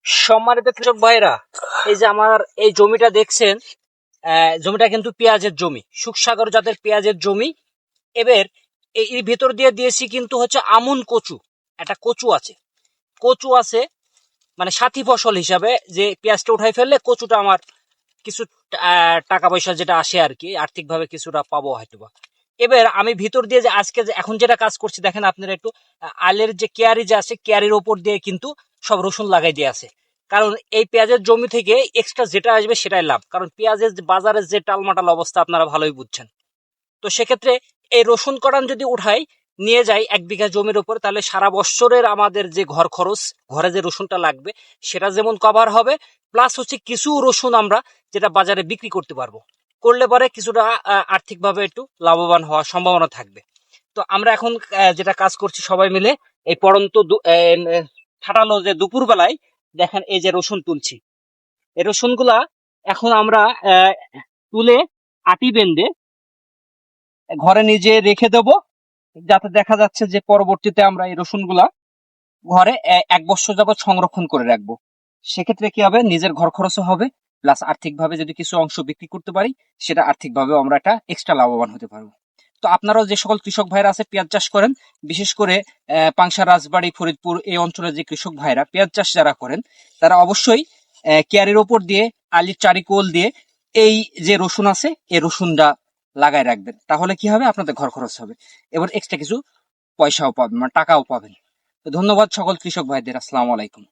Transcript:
সম্মানিত কৃষক ভাইরা, এই যে আমার এই জমিটা দেখছেন, জমিটা কিন্তু পেঁয়াজের জমি, সুখসাগর জাতের পেঁয়াজের জমি। এবার এর ভিতর দিয়ে দিয়েছি কিন্তু হচ্ছে আমন কচু, একটা কচু আছে মানে সাথী ফসল হিসাবে, যে পেঁয়াজটা উঠাই ফেললে কচুটা আমার কিছু টাকা পয়সা যেটা আসে আর কি, আর্থিকভাবে কিছুটা পাবো হয়তোবা। এবার আমি ভিতর দিয়ে যে আজকে যে এখন যেটা কাজ করছি দেখেন আপনারা একটু, আলের যে কেয়ারি যে আছে কেয়ারির ওপর দিয়ে কিন্তু সব রসুন লাগাই দিয়ে আছে। কারণ এই পেঁয়াজের জমি থেকে এক্সট্রা যেটা আসবে সেটাই লাভ, কারণ পেঁয়াজের বাজারের যে টালমাটাল অবস্থা আপনারা ভালোই বুঝছেন। তো সেক্ষেত্রে এই রসুন করান যদি উঠাই নিয়ে যাই 1 বিঘা জমির উপর, তাহলে সারা বছরের আমাদের যে ঘর খরচ, ঘরে যে রসুনটা লাগবে সেটা যেমন কভার হবে, প্লাস হচ্ছে কিছু রসুন আমরা যেটা বাজারে বিক্রি করতে পারবো, করলে পরে কিছুটা আর্থিকভাবে একটু লাভবান হওয়ার সম্ভাবনা থাকবে। তো আমরা এখন যেটা কাজ করছি সবাই মিলে, এই পড়ন্ত ঠাটালো যে দুপুর বেলায় দেখেন এই যে রসুন তুলছি, এই রসুনগুলা এখন আমরা তুলে আটি বেঁধে ঘরে নিজে রেখে দেব, যাতে দেখা যাচ্ছে যে পরবর্তীতে আমরা এই রসুনগুলা ঘরে 1 বছর যাবত সংরক্ষণ করে রাখবো। সেক্ষেত্রে কি হবে, নিজের ঘর খরচও হবে, প্লাস আর্থিকভাবে যদি কিছু অংশ বিক্রি করতে পারি সেটা আর্থিকভাবে আমরা একটা এক্সট্রা লাভবান হতে পারবো। তো আপনারাও যে সকল কৃষক ভাইরা আছে পেঁয়াজ চাষ করেন, বিশেষ করে পাংশা, রাজবাড়ী, ফরিদপুর এই অঞ্চলের যে কৃষক ভাইরা পেঁয়াজ চাষ যারা করেন, তারা অবশ্যই কেয়ারির ওপর দিয়ে আলির চারিকোল দিয়ে এই যে রসুন আছে এই রসুনটা লাগাই রাখবেন। তাহলে কি হবে, আপনাদের ঘর খরচ হবে, এবার এক্সট্রা কিছু পয়সাও পাবেন, মানে টাকাও পাবেন। তো ধন্যবাদ সকল কৃষক ভাইদের। আসসালামু আলাইকুম।